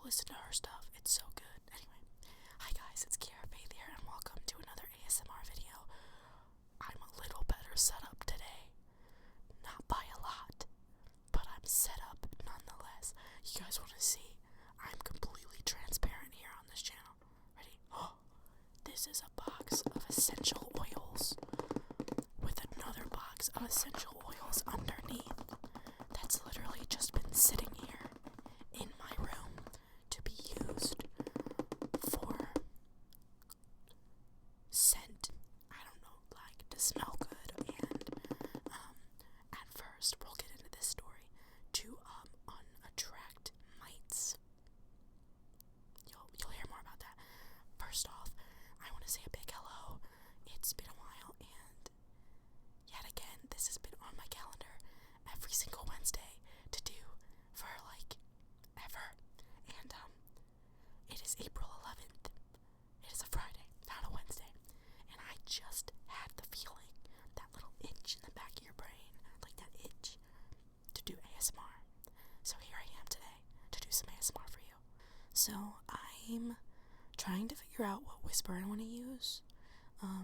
listen to her stuff. It's so good. Anyway, hi guys, it's Kiera here, and welcome to another ASMR video. I'm a little better set up today. Not by a lot, but I'm set up nonetheless. You guys want to see? I'm completely transparent here on this channel. Ready? Oh, this is a box of essential oils with another box of essential oils underneath. That's literally just been sitting here in my room to be used for scent. I don't know, like to smell good. And at first, we'll get into this story to unattract mites. You'll hear more about that. First off, I want to say a big hello. It's been a while, and yet again, this has been on my calendar every single Wednesday to do for like ever. And it is April 11th. It is a Friday, not a Wednesday. And I just had the feeling, that little itch in the back of your brain, like that itch to do ASMR. So here I am today to do some ASMR for you. So I'm trying to figure out what whisper I want to use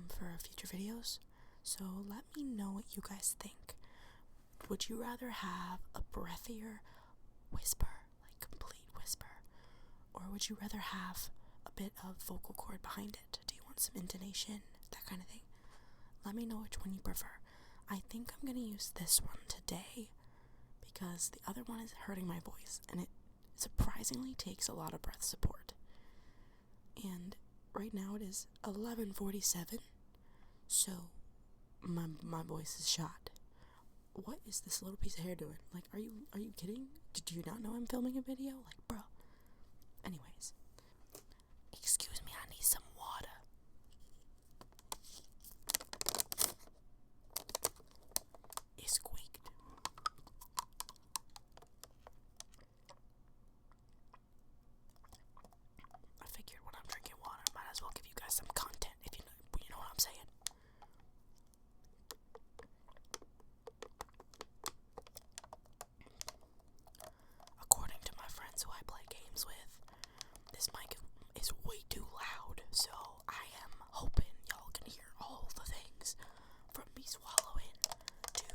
for future videos. So let me know what you guys think. Would you rather have a breathier whisper, like complete whisper, or would you rather have a bit of vocal cord behind it? Do you want some intonation, that kind of thing? Let me know which one you prefer. I think I'm gonna use this one today because the other one is hurting my voice, and it surprisingly takes a lot of breath support. And right now it is 11:47, so my voice is shot. What is this little piece of hair doing? Like, are you kidding? Did you not know I'm filming a video? Like, bro. Anyways, excuse me, I need some water. It squeaked. I figured when I'm drinking water, I might as well give you guys some content, if you know what I'm saying. According to my friends who I play games with, this mic is way too loud, so I am hoping y'all can hear all the things from me swallowing to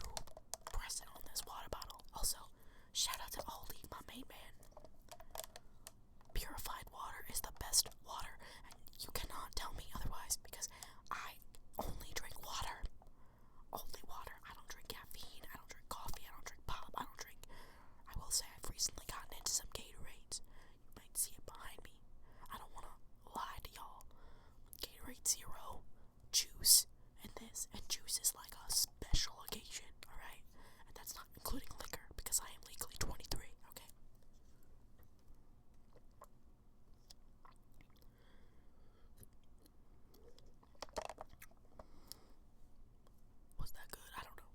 pressing on this water bottle. Also, shout out to Aldi, my main man. Purified water is the best water, and you cannot tell me otherwise because I only drink water. Only water. I don't drink caffeine, I don't drink coffee, I don't drink pop, I will say I've recently gotten into some Gatorades. You might see it behind me. I don't want to lie to y'all. Gatorade Zero, juice, and this. And juice is like a special occasion, alright? And that's not including liquor because I am legally 23, okay? Was that good? I don't know.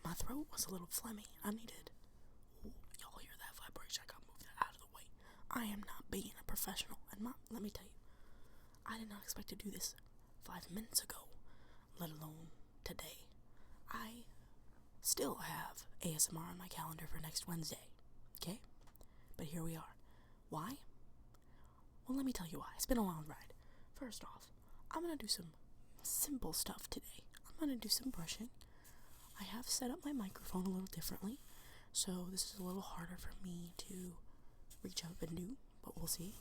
My throat was a little phlegmy. Y'all hear that vibration? I gotta move that out of the way. I am not being a professional, and let me tell you, I did not expect to do this 5 minutes ago, let alone today. I still have ASMR on my calendar for next Wednesday, okay? But here we are. Why? Well, let me tell you why. It's been a long ride. First off, I'm gonna do some simple stuff today. I'm gonna do some brushing. I have set up my microphone a little differently, so this is a little harder for me to reach up and do, but we'll see.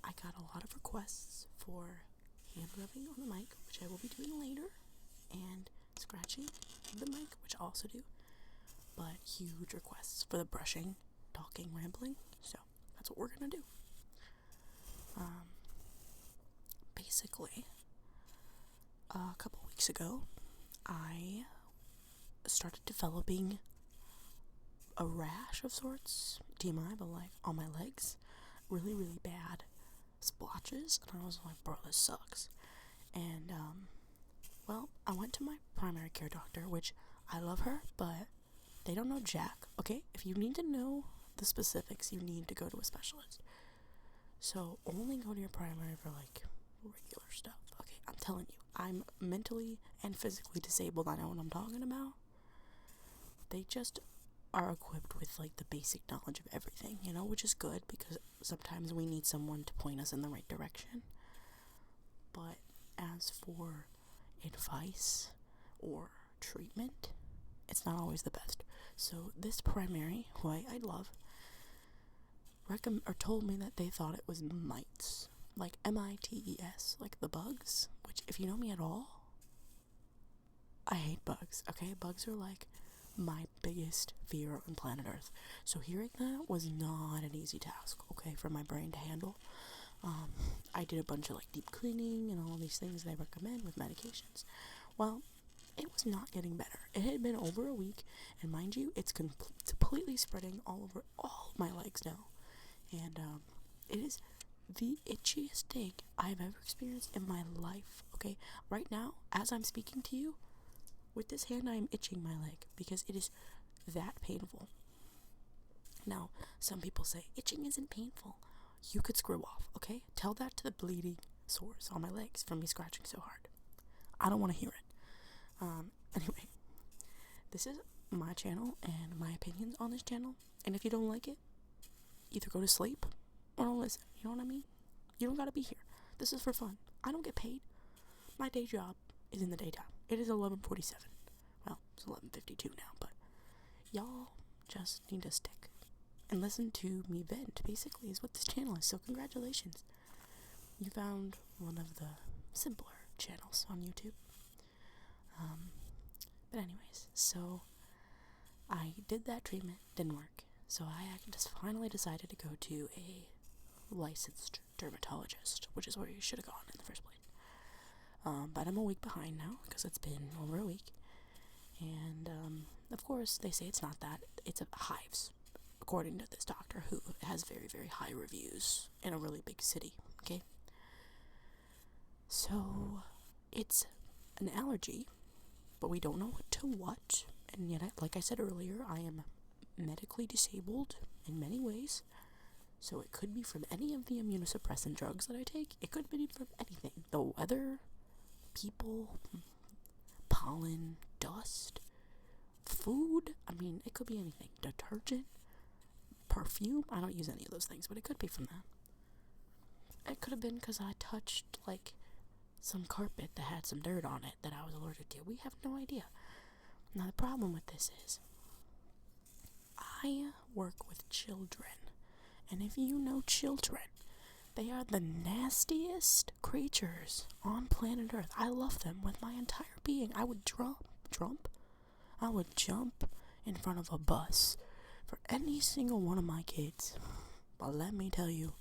I got a lot of requests for hand rubbing on the mic, which I will be doing later, and scratching the mic, which I'll also do, but huge requests for the brushing, talking, rambling, so that's what we're gonna do. Basically, a couple weeks ago, I started developing a rash of sorts, TMI, but like on my legs, really, really bad splotches, and I was like, bro, this sucks. And, well, I went to my primary care doctor, which I love her, but they don't know jack, okay? If you need to know the specifics, you need to go to a specialist. So only go to your primary for like regular stuff, okay? I'm telling you, I'm mentally and physically disabled. I know what I'm talking about. They just are equipped with like the basic knowledge of everything, you know, which is good because sometimes we need someone to point us in the right direction. But as for advice or treatment, it's not always the best. So this primary, who I love, told me that they thought it was mites, like mites, like the bugs, which if you know me at all, I hate bugs, okay? Bugs are like my biggest fear on planet Earth. So hearing that was not an easy task, okay, for my brain to handle. I did a bunch of like deep cleaning and all these things they recommend with medications. Well, it was not getting better. It had been over a week, and mind you, it's completely spreading all over all of my legs now. And it is the itchiest thing I've ever experienced in my life, okay? Right now, as I'm speaking to you, with this hand, I am itching my leg because it is that painful. Now, some people say, itching isn't painful. You could screw off, okay? Tell that to the bleeding sores on my legs from me scratching so hard. I don't want to hear it. Anyway, this is my channel and my opinions on this channel. And if you don't like it, either go to sleep or don't listen. You know what I mean? You don't gotta be here. This is for fun. I don't get paid. My day job is in the daytime. It is 11:47. Well, it's 11:52 now, but y'all just need to stick and listen to me vent, basically, is what this channel is. So congratulations. You found one of the simpler channels on YouTube. But anyways, so I did that treatment, didn't work. So I just finally decided to go to a licensed dermatologist, which is where you should have gone in the first place. But I'm a week behind now because it's been over a week. And, of course, they say it's not that. It's hives, according to this doctor who has very, very high reviews in a really big city, okay? So, it's an allergy, but we don't know to what. And yet, like I said earlier, I am medically disabled in many ways. So it could be from any of the immunosuppressant drugs that I take. It could be from anything. The weather, people, pollen, dust, food. I mean, it could be anything. Detergent, perfume. I don't use any of those things, but it could be from that. It could have been because I touched, like, some carpet that had some dirt on it that I was allergic to. We have no idea. Now, the problem with this is I work with children. And if you know children, they are the nastiest creatures on planet Earth. I love them with my entire being. I would I would jump in front of a bus for any single one of my kids. But let me tell you,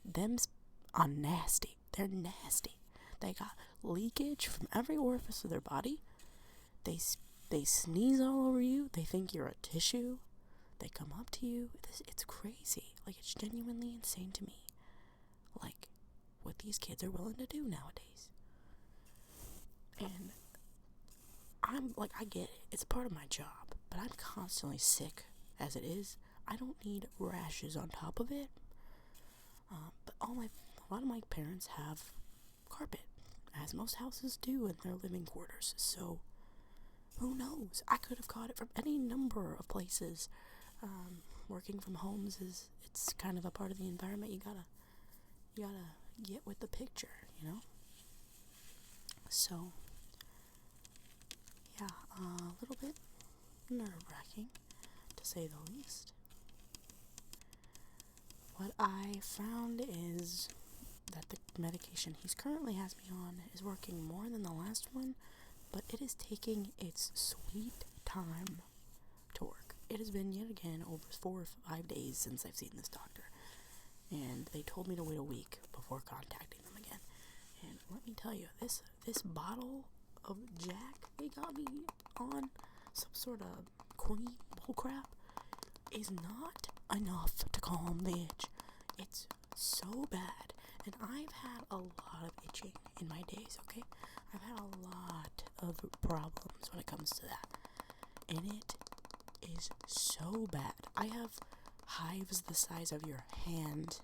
them's are nasty. They're nasty. They got leakage from every orifice of their body. They sneeze all over you. They think you're a tissue. They come up to you. It's crazy. Like, it's genuinely insane to me. Like, what these kids are willing to do nowadays. And I'm, like, I get it. It's part of my job. But I'm constantly sick as it is. I don't need rashes on top of it. But a lot of my parents have carpet, as most houses do in their living quarters. So, who knows? I could have caught it from any number of places. Working from homes it's kind of a part of the environment. You gotta get with the picture, you know? So, yeah, a little bit nerve-wracking, to say the least. What I found is that the medication he's currently has me on is working more than the last one, but it is taking its sweet time to work. It has been yet again over 4 or 5 days since I've seen this doctor, and they told me to wait a week before contacting them again. And let me tell you, this bottle of Jack they got me on, some sort of cream bullcrap, is not enough to calm the itch. It's so bad, and I've had a lot of itching in my days, okay? I've had a lot of problems when it comes to that, and it is so bad. I have hives the size of your hand,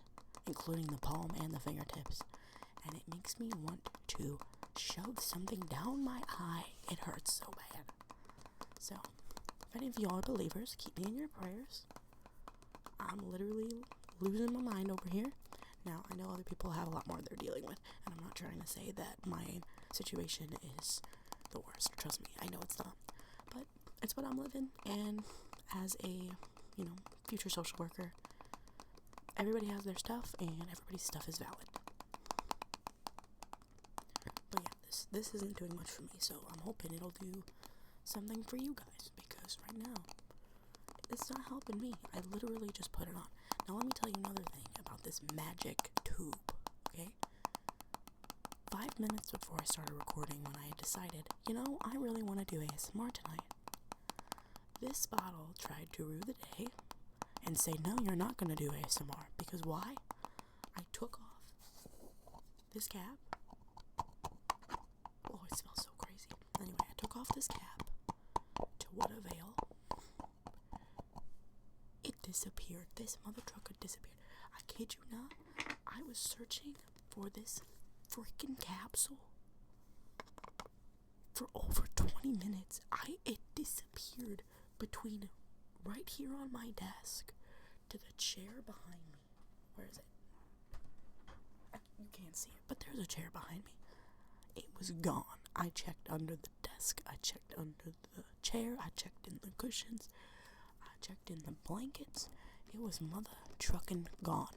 including the palm and the fingertips, and it makes me want to shove something down my eye. It hurts so bad. So, if any of y'all are believers, keep me in your prayers. I'm literally losing my mind over here. Now, I know other people have a lot more they're dealing with, and I'm not trying to say that my situation is the worst. Trust me, I know it's not. But it's what I'm living, and as a, future social worker, everybody has their stuff, and everybody's stuff is valid. But yeah, this isn't doing much for me, so I'm hoping it'll do something for you guys, because right now, it's not helping me. I literally just put it on. Now let me tell you another thing about this magic tube, okay? 5 minutes before I started recording, when I had decided, I really want to do ASMR tonight, this bottle tried to rue the day and say, no, you're not going to do ASMR. Because why? I took off this cap. Oh, it smells so crazy. Anyway, I took off this cap. To what avail? It disappeared. This mother trucker disappeared. I kid you not. I was searching for this freaking capsule for over 20 minutes. It disappeared between right here on my desk to the chair behind me. Where is it? You can't see it, but there's a chair behind me. It was gone. I checked under the desk. I checked under the chair. I checked in the cushions. I checked in the blankets. It was mother trucking gone.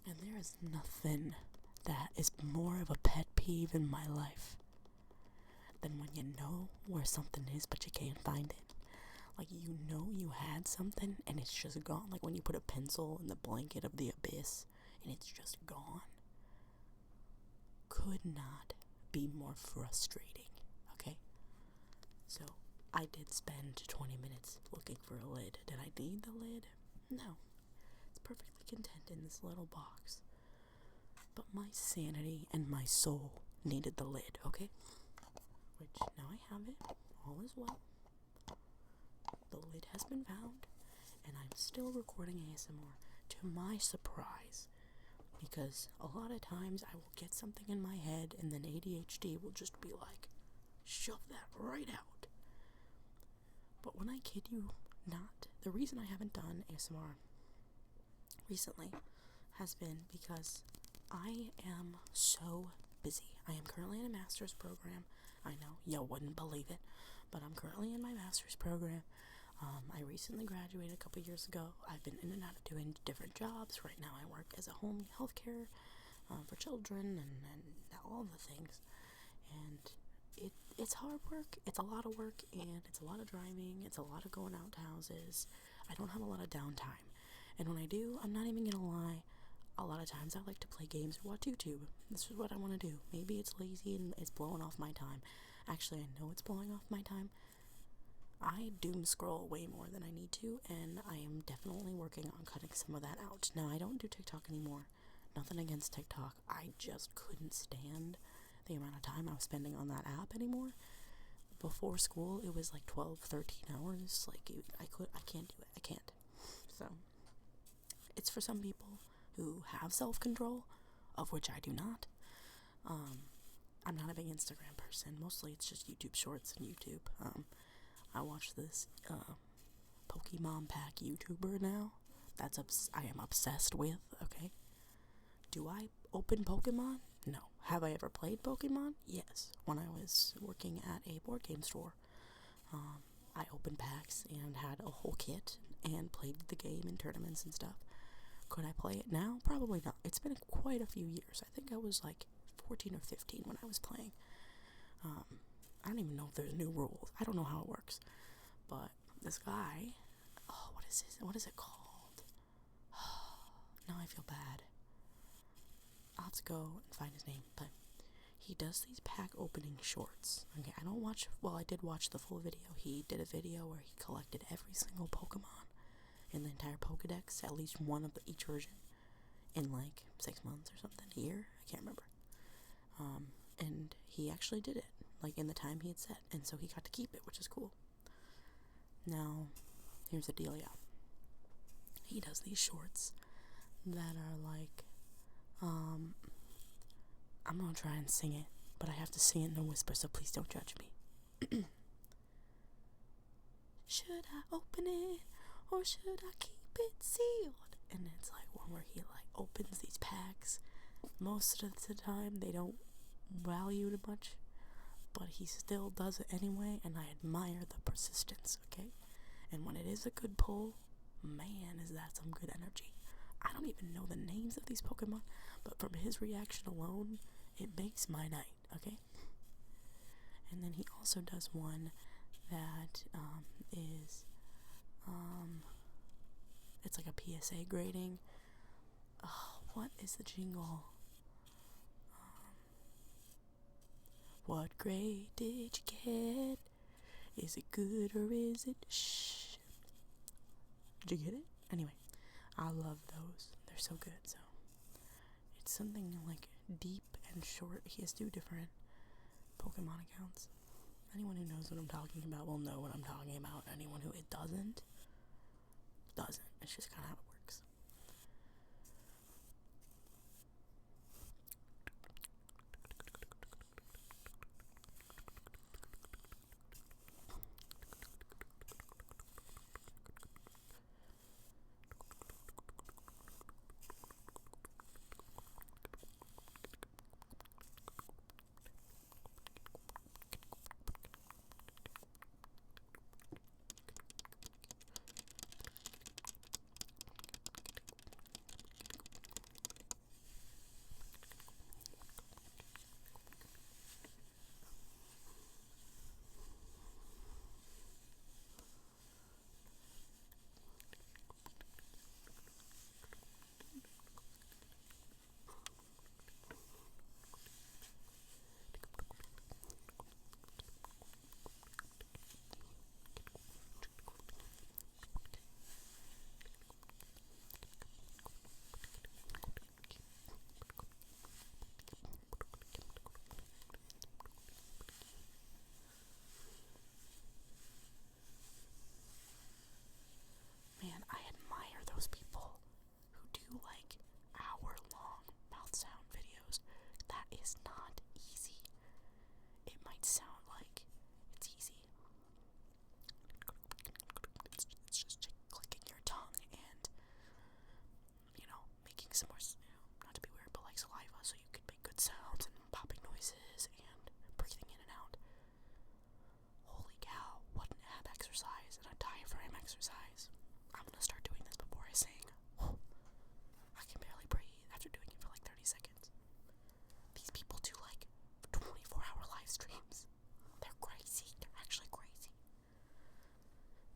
And there is nothing that is more of a pet peeve in my life than when you know where something is but you can't find it. Like, you had something and it's just gone. Like when you put a pencil in the blanket of the abyss and it's just gone. Could not be more frustrating, okay? So, I did spend 20 minutes looking for a lid. Did I need the lid? No. It's perfectly content in this little box. But my sanity and my soul needed the lid, okay? Which, now I have it. All is well. The lid has been found. And I'm still recording ASMR to my surprise. Because a lot of times I will get something in my head and then ADHD will just be like, shove that right out. But when I kid you not, the reason I haven't done ASMR recently has been because I am so busy. I am currently in a master's program. I know, you wouldn't believe it, but I'm currently in my master's program. I recently graduated a couple years ago. I've been in and out of doing different jobs. Right now I work as a home healthcare for children and all the things. And it's hard work. It's a lot of work, and it's a lot of driving. It's a lot of going out to houses. I don't have a lot of downtime. And when I do, I'm not even gonna lie, a lot of times I like to play games or watch YouTube. This is what I want to do. Maybe it's lazy and it's blowing off my time. Actually, I know it's blowing off my time. I doom scroll way more than I need to, and I am definitely working on cutting some of that out. Now, I don't do TikTok anymore. Nothing against TikTok. I just couldn't stand the amount of time I was spending on that app anymore. Before school, it was like 12, 13 hours. Like, I can't do it. I can't. So, it's for some people who have self-control, of which I do not. I'm not a big Instagram person. Mostly it's just YouTube Shorts and YouTube. I watch this Pokemon pack YouTuber now. I am obsessed with, okay? Do I open Pokemon? No. Have I ever played Pokemon? Yes. When I was working at a board game store, I opened packs and had a whole kit and played the game in tournaments and stuff. Could I play it now? Probably not. It's been quite a few years. I think I was like 14 or 15 when I was playing. I don't even know if there's new rules. I don't know how it works. But this guy, what is it called? Now I feel bad. I'll have to go and find his name. But he does these pack opening shorts. Okay, I did watch the full video. He did a video where he collected every single Pokemon in the entire Pokedex, at least one of each version, in like 6 months or something, a year, I can't remember. And he actually did it, like in the time he had set, and so he got to keep it, which is cool. Now, here's the dealio. He does these shorts that are like, I'm gonna try and sing it, but I have to sing it in a whisper, so please don't judge me. should I open it or should I keep it sealed? And it's like one where he like opens these packs. Most of the time they don't value it much, but he still does it anyway, and I admire the persistence, okay? And when it is a good pull, man, is that some good energy. I don't even know the names of these Pokemon, but from his reaction alone, it makes my night, okay? And then he also does one that is it's like a PSA grading. Oh, what is the jingle? What grade did you get? Is it good or is it shh? Did you get it? Anyway, I love those. They're so good. So it's something like deep and short. He has 2 different Pokemon accounts. Anyone who knows what I'm talking about will know what I'm talking about. Anyone who it doesn't. It's just kind of how it works. Man, I admire those people who do like hour-long mouth sound videos. That is not easy. It might sound like it's easy. It's just clicking your tongue and, making some more, not to be weird, but like saliva, so you can make good sounds and popping noises and breathing in and out. Holy cow, what an ab exercise and a diaphragm exercise. I'm gonna start doing this before I sing. I can barely breathe after doing it for like 30 seconds. These people do like 24-hour live streams. They're crazy. They're actually crazy.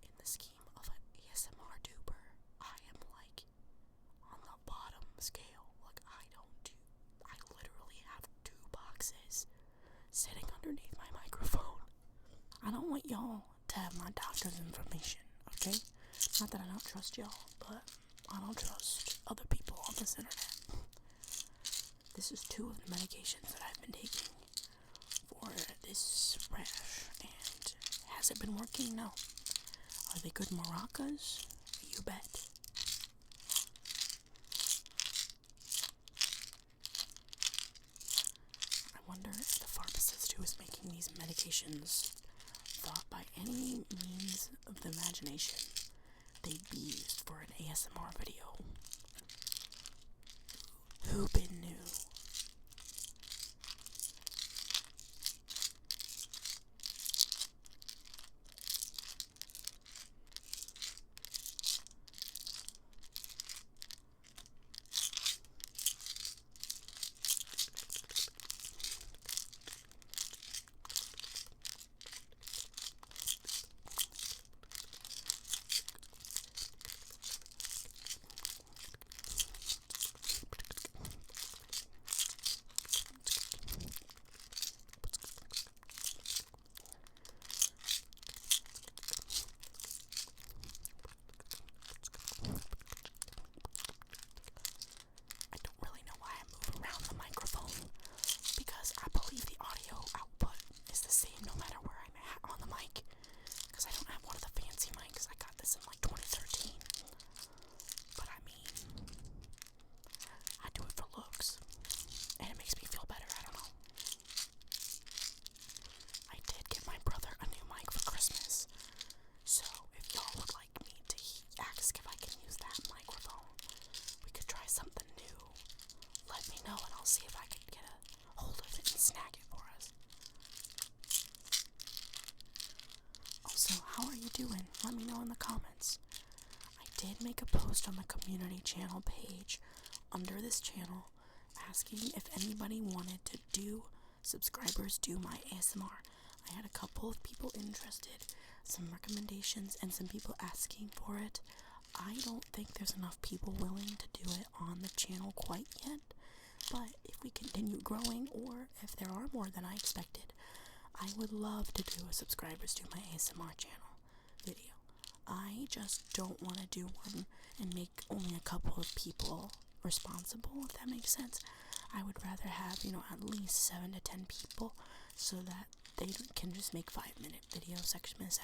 In the scheme of an ASMR duper, I am like on the bottom scale. Like I literally have 2 boxes sitting underneath my microphone. I don't want y'all to have my doctor's information, okay? Not that I don't trust y'all, but I don't trust other people on this internet. This is 2 of the medications that I've been taking for this rash, and has it been working? No. Are they good maracas? You bet. I wonder if the pharmacist who is making these medications thought by any means of the imagination they'd be used for an ASMR video. Who been knew? doing? Let me know in the comments. I did make a post on the community channel page under this channel asking if anybody wanted to do subscribers do my ASMR. I had a couple of people interested, some recommendations, and some people asking for it. I don't think there's enough people willing to do it on the channel quite yet, but if we continue growing, or if there are more than I expected, I would love to do a subscribers do my ASMR channel video. I just don't want to do one and make only a couple of people responsible, if that makes sense. I would rather have, at least 7 to 10 people so that they can just make 5-minute video segments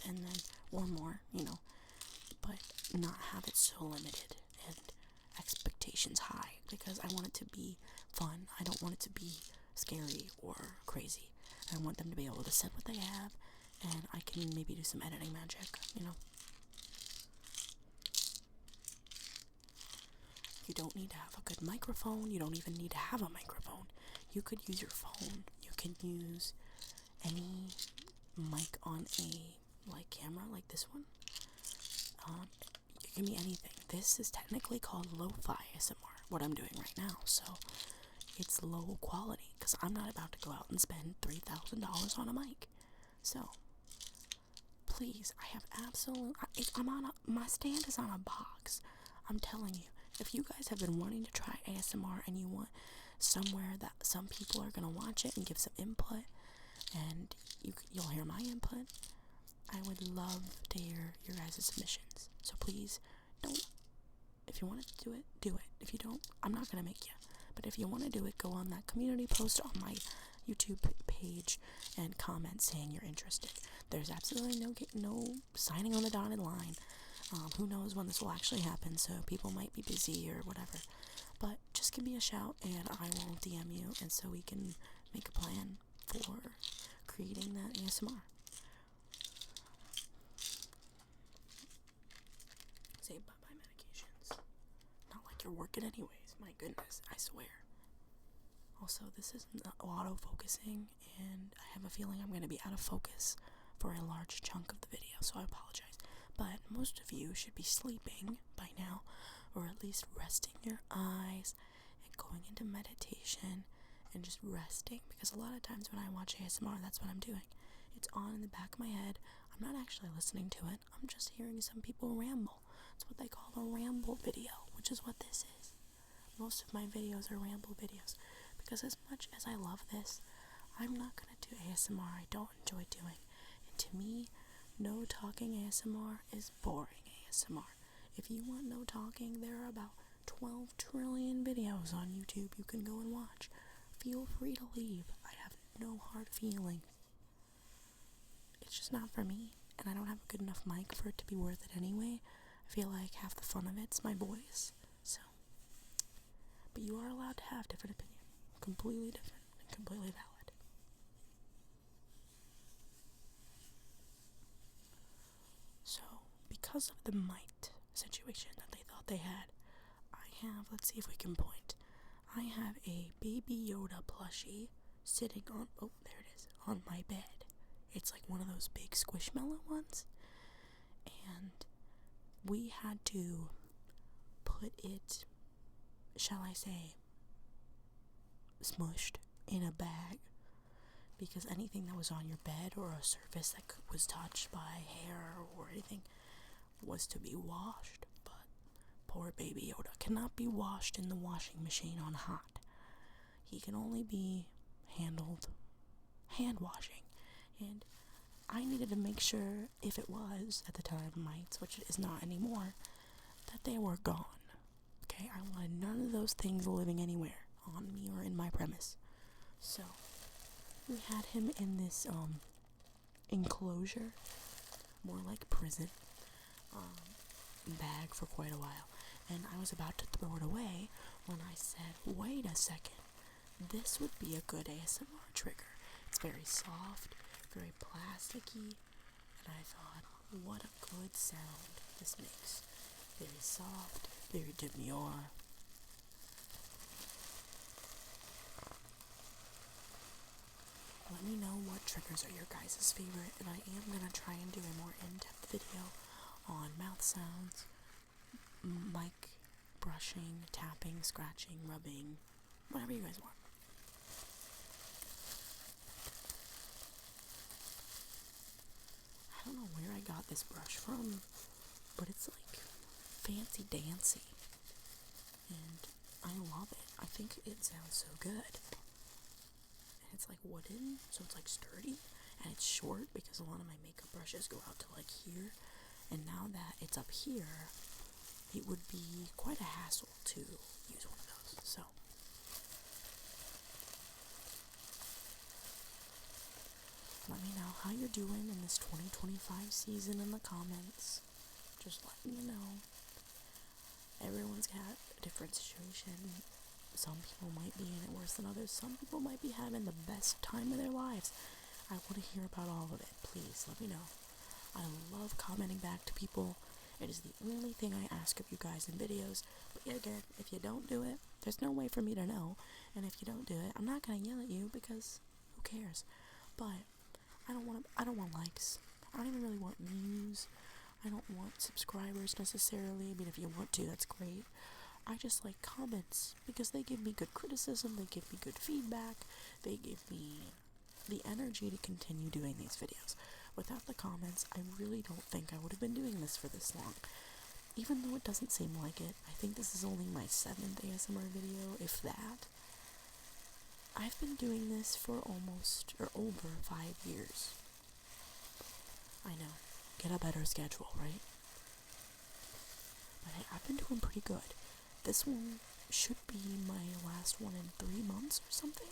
and then, or more, but not have it so limited and expectations high, because I want it to be fun. I don't want it to be scary or crazy. I want them to be able to set what they have, and I can maybe do some editing magic, You don't need to have a good microphone. You don't even need to have a microphone. You could use your phone. You can use any mic on a camera like this one. It can be anything. This is technically called lo-fi ASMR, what I'm doing right now. So it's low quality because I'm not about to go out and spend $3,000 on a mic. So please, I have my stand is on a box. I'm telling you. If you guys have been wanting to try ASMR and you want somewhere that some people are going to watch it and give some input, and you'll hear my input, I would love to hear your guys' submissions. So please, if you want to do it, do it. If you don't, I'm not going to make you. But if you want to do it, go on that community post on my YouTube page and comment saying you're interested. There's absolutely no signing on the dotted line. Who knows when this will actually happen, so people might be busy or whatever. But just give me a shout and I will DM you, and so we can make a plan for creating that ASMR. Say bye-bye medications. Not like you're working anyways, my goodness, I swear. Also, this isn't auto-focusing, and I have a feeling I'm going to be out of focus for a large chunk of the video, so I apologize. But most of you should be sleeping by now, or at least resting your eyes and going into meditation and just resting, because a lot of times when I watch ASMR, that's what I'm doing. It's on in the back of my head. I'm not actually listening to it. I'm just hearing some people ramble. It's what they call a ramble video, which is what this is. Most of my videos are ramble videos, because as much as I love this, I'm not going to do ASMR I don't enjoy doing. And to me, no talking ASMR is boring ASMR. If you want no talking, there are about 12 trillion videos on YouTube you can go and watch. Feel free to leave. I have no hard feelings. It's just not for me, and I don't have a good enough mic for it to be worth it anyway. I feel like half the fun of it's my voice. So, but you are allowed to have different opinions. Completely different and completely valid. So, because of the mite situation that they thought they had, let's see if we can point. I have a Baby Yoda plushie sitting on, there it is, on my bed. It's like one of those big squishmallow ones. And we had to put it, shall I say, smushed in a bag, because anything that was on your bed or a surface that was touched by hair or anything was to be washed. But poor Baby Yoda cannot be washed in the washing machine on hot. He can only be handled hand washing, and I needed to make sure, if it was at the time mites, which it is not anymore, that they were gone. Okay, I wanted none of those things living anywhere on me or in my premise. So we had him in this enclosure, more like prison, bag for quite a while, and I was about to throw it away when I said, wait a second, this would be a good ASMR trigger. It's very soft, very plasticky, and I thought, what a good sound this makes. Very soft, very demure. Let me know what triggers are your guys' favorite, and I am going to try and do a more in-depth video on mouth sounds, mic brushing, tapping, scratching, rubbing, whatever you guys want. I don't know where I got this brush from, but it's like fancy dancy, and I love it. I think it sounds so good. And it's like wooden, so it's like sturdy, and it's short because a lot of my makeup brushes go out to like here, and now that it's up here, it would be quite a hassle to use one of those. So let me know how you're doing in this 2025 season in the comments. Just let me know. Everyone's got a different situation. Some people might be in it worse than others. Some people might be having the best time of their lives. I want to hear about all of it. Please, let me know. I love commenting back to people. It is the only thing I ask of you guys in videos. But yet again, if you don't do it, there's no way for me to know. And if you don't do it, I'm not going to yell at you because who cares? But I don't want likes. I don't even really want views. I don't want subscribers necessarily. I mean, if you want to, that's great. I just like comments because they give me good criticism, they give me good feedback, they give me the energy to continue doing these videos. Without the comments, I really don't think I would have been doing this for this long. Even though it doesn't seem like it, I think this is only my 7th ASMR video, if that. I've been doing this for almost, or over 5 years. I know. Get a better schedule, right? But hey, I've been doing pretty good. This one should be my last one in 3 months or something.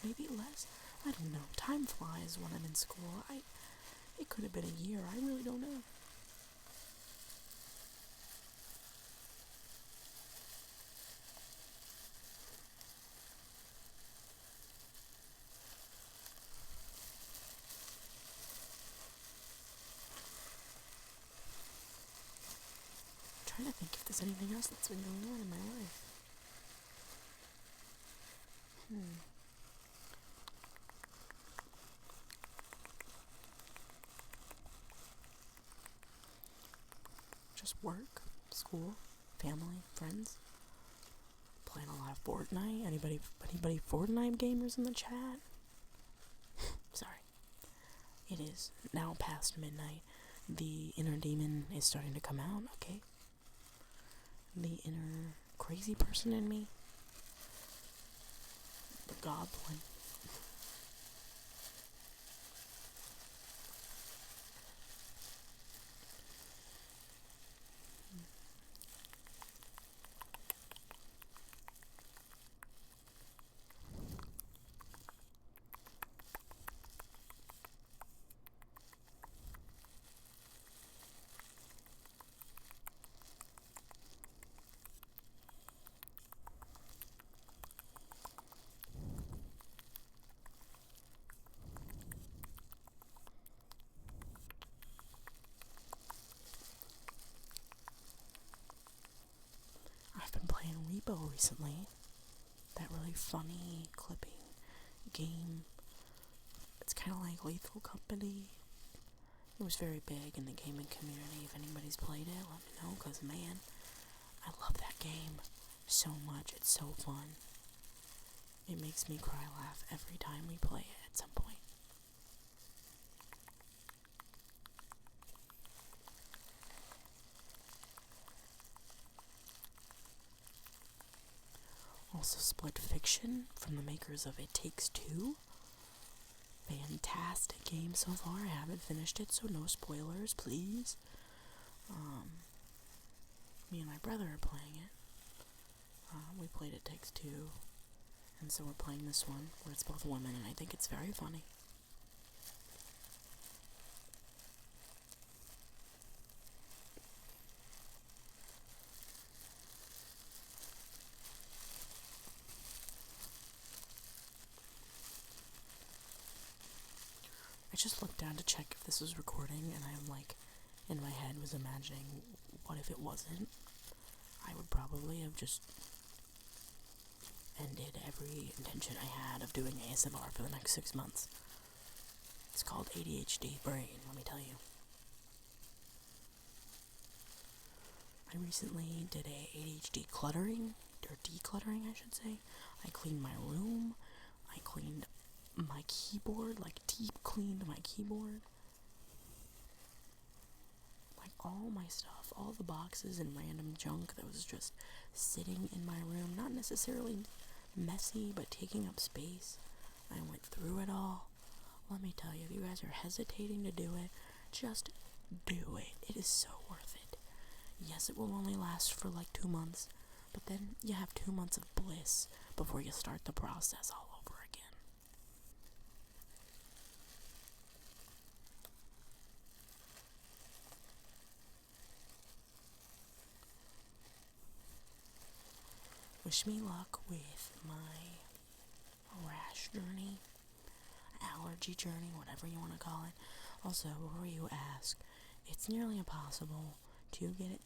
Maybe less. I don't know. Time flies when I'm in school. It could have been a year. I really don't know. I'm trying to think if there's anything else that's been going on in my life. Just work, school, family, friends. Playing a lot of Fortnite. Anybody Fortnite gamers in the chat? Sorry. It is now past midnight. The inner demon is starting to come out, okay? The inner crazy person in me. The goblin. I've been playing Repo recently. That really funny clipping game. It's kind of like Lethal Company. It was very big in the gaming community. If anybody's played it, let me know, because man, I love that game so much. It's so fun. It makes me cry laugh every time we play it at some point. Also, Split Fiction from the makers of It Takes Two. Fantastic game so far. I haven't finished it, so no spoilers, please. Me and my brother are playing it. We played It Takes Two, and so we're playing this one where it's both women, and I think it's very funny. I just looked down to check if this was recording, and I'm like, in my head was imagining, what if it wasn't? I would probably have just ended every intention I had of doing ASMR for the next 6 months. It's called ADHD brain, let me tell you. I recently did a ADHD cluttering, or decluttering I should say. I cleaned my room, I cleaned my keyboard, like deep cleaned my keyboard. Like all my stuff, all the boxes and random junk that was just sitting in my room, not necessarily messy, but taking up space. I went through it all. Let me tell you, if you guys are hesitating to do it, just do it. It is so worth it. Yes, it will only last for like 2 months, but then you have 2 months of bliss before you start the process all over again. Wish me luck with my rash journey, allergy journey, whatever you want to call it. Also, before you ask, it's nearly impossible to get it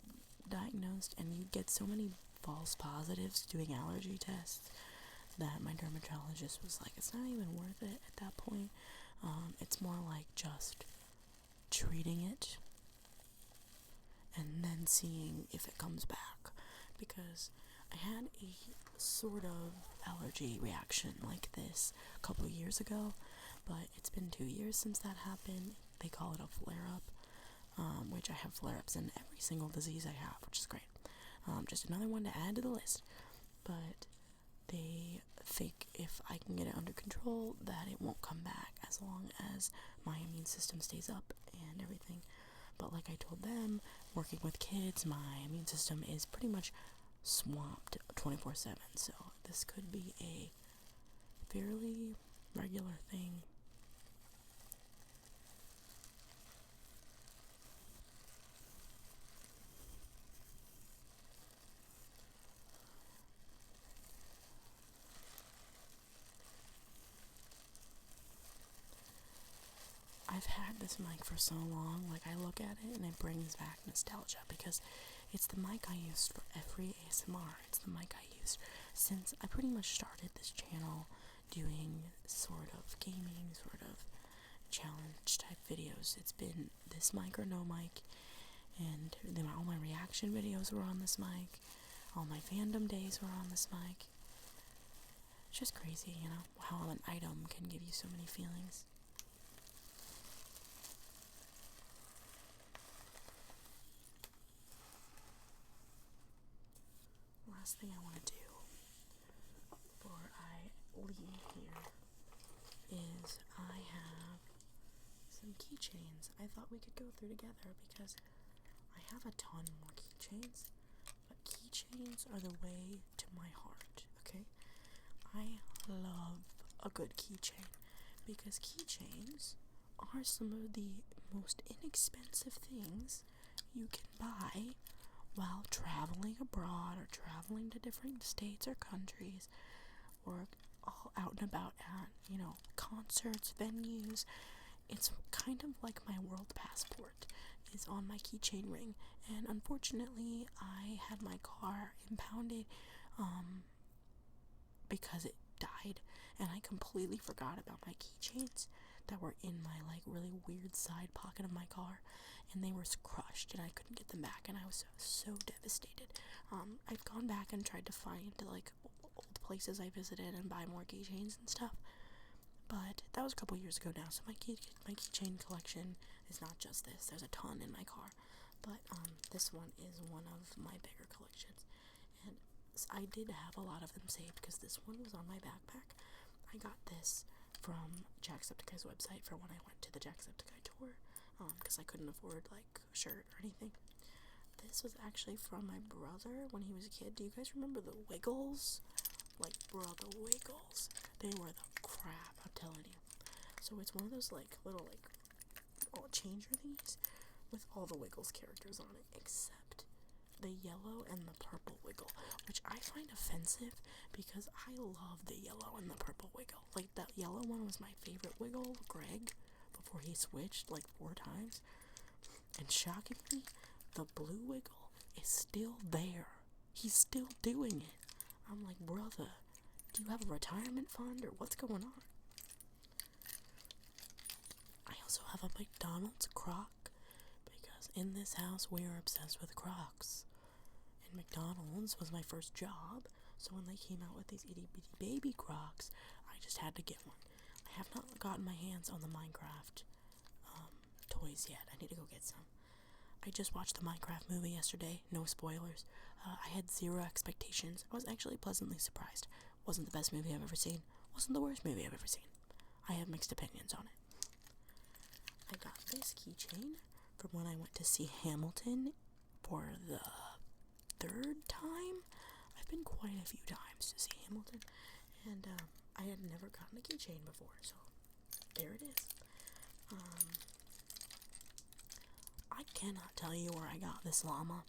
diagnosed, and you get so many false positives doing allergy tests that my dermatologist was like, it's not even worth it at that point. It's more like just treating it and then seeing if it comes back, because I had a sort of allergy reaction like this a couple of years ago, but it's been 2 years since that happened. They call it a flare-up, which I have flare-ups in every single disease I have, which is great. Just another one to add to the list. But they think if I can get it under control, that it won't come back as long as my immune system stays up and everything. But like I told them, working with kids, my immune system is pretty much swamped 24/7, so this could be a fairly regular thing. I've had this mic for so long, like I look at it and it brings back nostalgia, because it's the mic I used for every ASMR. It's the mic I used since I pretty much started this channel doing sort of gaming, sort of challenge type videos. It's been this mic or no mic, and then all my reaction videos were on this mic. All my fandom days were on this mic. It's just crazy, you know, how an item can give you so many feelings. Last thing I want to do before I leave here is I have some keychains I thought we could go through together, because I have a ton more keychains, but keychains are the way to my heart, okay? I love a good keychain, because keychains are some of the most inexpensive things you can buy while traveling abroad or traveling to different states or countries, or all out and about at, you know, concerts, venues. It's kind of like my world passport is on my keychain ring, and unfortunately I had my car impounded because it died, and I completely forgot about my keychains that were in my like really weird side pocket of my car, and they were crushed and I couldn't get them back, and I was so devastated. I've gone back and tried to find like old places I visited and buy more keychains and stuff, but that was a couple years ago now, so my keychain collection is not just this. There's a ton in my car, but this one is one of my bigger collections, and I did have a lot of them saved because this one was on my backpack. I got this from Jacksepticeye's website for when I went to the Jacksepticeye tour, because I couldn't afford like a shirt or anything. This was actually from my brother when he was a kid. Do you guys remember the Wiggles? Like, bro, the Wiggles. They were the crap, I'm telling you. So it's one of those like little like changer thingies with all the Wiggles characters on it, except the yellow and the purple Wiggle, which I find offensive because I love the yellow and the purple Wiggle. Like, that yellow one was my favorite Wiggle, Greg, before he switched like 4 times. And shockingly, the blue Wiggle is still there. He's still doing it. I'm like, brother, do you have a retirement fund or what's going on? I also have a McDonald's Croc, because in this house we are obsessed with Crocs. and McDonald's was my first job, so when they came out with these itty bitty baby Crocs, I just had to get one. I have not gotten my hands on the Minecraft toys yet. I need to go get some. I just watched the Minecraft movie yesterday, no spoilers. I had zero expectations. I was actually pleasantly surprised. Wasn't the best movie I've ever seen. Wasn't the worst movie I've ever seen. I have mixed opinions on it. I got this keychain from when I went to see Hamilton for the third time. I've been quite a few times to see Hamilton, and I had never gotten a keychain before, so there it is. I cannot tell you where I got this llama,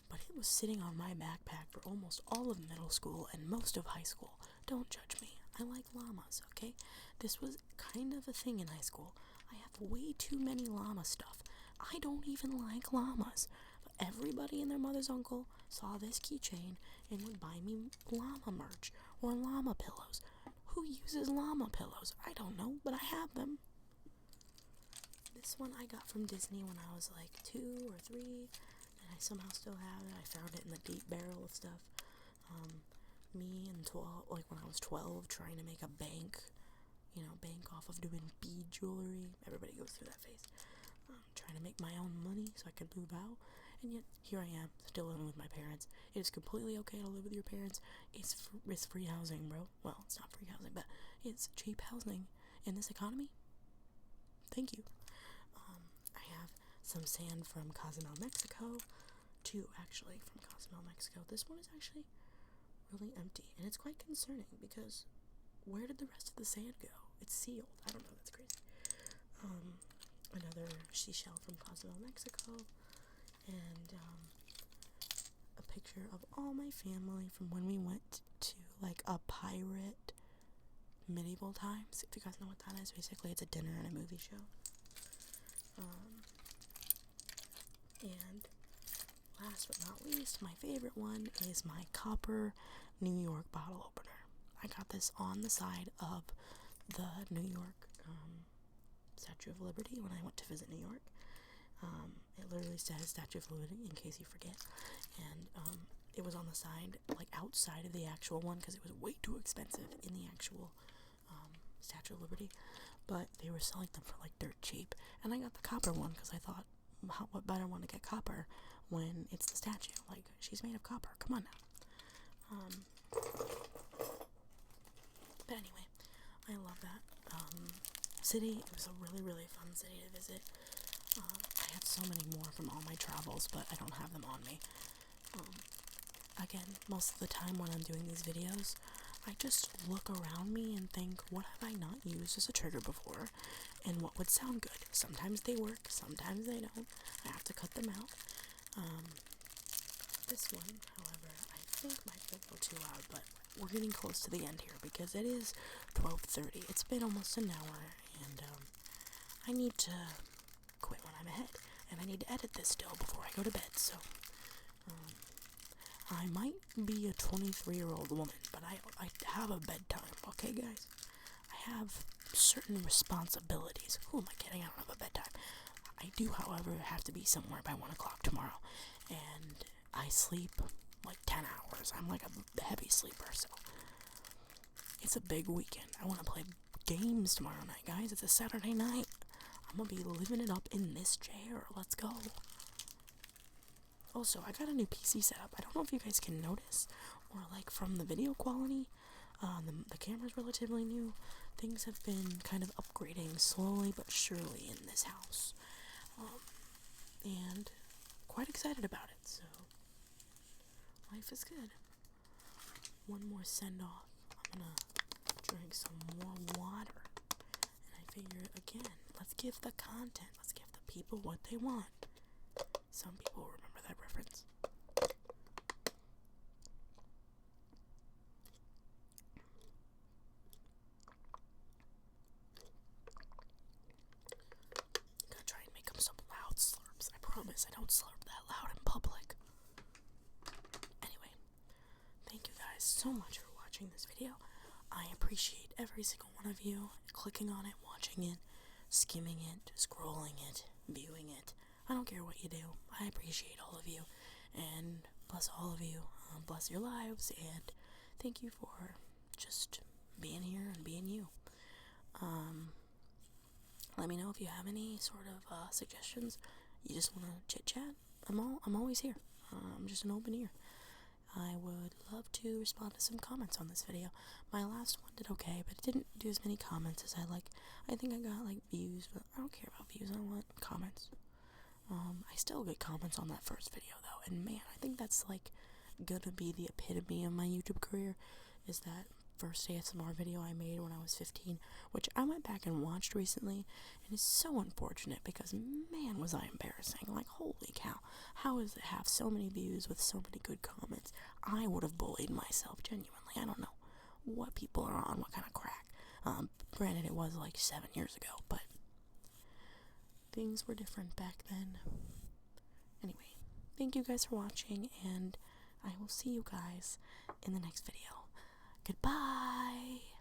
but it was sitting on my backpack for almost all of middle school and most of high school. Don't judge me. I like llamas, okay? This was kind of a thing in high school. I have way too many llama stuff. I don't even like llamas. But everybody and their mother's uncle saw this keychain and would buy me llama merch or llama pillows. Who uses llama pillows? I don't know, but I have them. This one I got from Disney when I was like 2 or 3, and I somehow still have it. I found it in the deep barrel of stuff. Me and 12, like when I was 12, trying to make a bank off of doing bead jewelry. Everybody goes through that phase. Trying to make my own money so I could move out, and yet here I am, still living with my parents. It is completely okay to live with your parents. It's free housing, bro. Well, it's not free housing, but it's cheap housing in this economy. Thank you. I have some sand from Cozumel, Mexico. 2 actually from Cozumel, Mexico. This one is actually really empty, and it's quite concerning because where did the rest of the sand go? It's sealed. I don't know, that's crazy. Another seashell from Cozumel, Mexico, and a picture of all my family from when we went to like a pirate medieval times. If you guys know what that is, basically it's a dinner and a movie show. And last but not least, my favorite one is my copper New York bottle opener. I got this on the side of the New York Statue of Liberty when I went to visit New York. It literally says Statue of Liberty, in case you forget. And it was on the side, like outside of the actual one, because it was way too expensive in the actual Statue of Liberty. But they were selling them for like dirt cheap. And I got the copper one because I thought, what better one to get copper when it's the statue? Like, she's made of copper. Come on now. But anyway, I love that city. It was a really, really fun city to visit. I have so many more from all my travels, but I don't have them on me. Again, most of the time when I'm doing these videos, I just look around me and think, what have I not used as a trigger before, and what would sound good? Sometimes they work, sometimes they don't. I have to cut them out. This one, however, I think might be a little too loud, but we're getting close to the end here because it is 12:30. It's been almost an hour, and I need to quit when I'm ahead, and I need to edit this still before I go to bed, so I might be a 23-year-old woman, but I have a bedtime, okay, guys? I have certain responsibilities. Who am I kidding? I don't have a bedtime. I do, however, have to be somewhere by 1 o'clock tomorrow, and I sleep like 10 hours. I'm like a heavy sleeper, so it's a big weekend. I want to play games tomorrow night, guys. It's a Saturday night. I'm gonna be living it up in this chair. Let's go. Also, I got a new PC setup. I don't know if you guys can notice, or like from the video quality, the camera's relatively new. Things have been kind of upgrading slowly but surely in this house, and quite excited about it. So life is good. One more send off. I'm gonna drink some more water, and I figure again, let's give the content. Let's give the people what they want. Some people remember that reference. Gotta try and make them some loud slurps. I promise I don't slurp that loud in public. Anyway, thank you guys so much for watching this video. I appreciate every single one of you clicking on it, watching it, skimming it, scrolling it, viewing it. I don't care what you do. I appreciate all of you. And bless all of you. Bless your lives, and thank you for just being here and being you. Let me know if you have any sort of suggestions. You just want to chit chat. I'm always here. I'm just an open ear. I would love to respond to some comments on this video. My last one did okay, but it didn't do as many comments as I like. I think I got like views, but I don't care about views. I want comments. I still get comments on that first video though, and man, I think that's like gonna be the epitome of my YouTube career, is that first ASMR video I made when I was 15, which I went back and watched recently, and it's so unfortunate because man was I embarrassing. Like, holy cow, how does it have so many views with so many good comments? I would have bullied myself, genuinely. I don't know what people are on, what kind of crack. Granted, it was like 7 years ago, but things were different back then. Anyway, thank you guys for watching, and I will see you guys in the next video. Goodbye!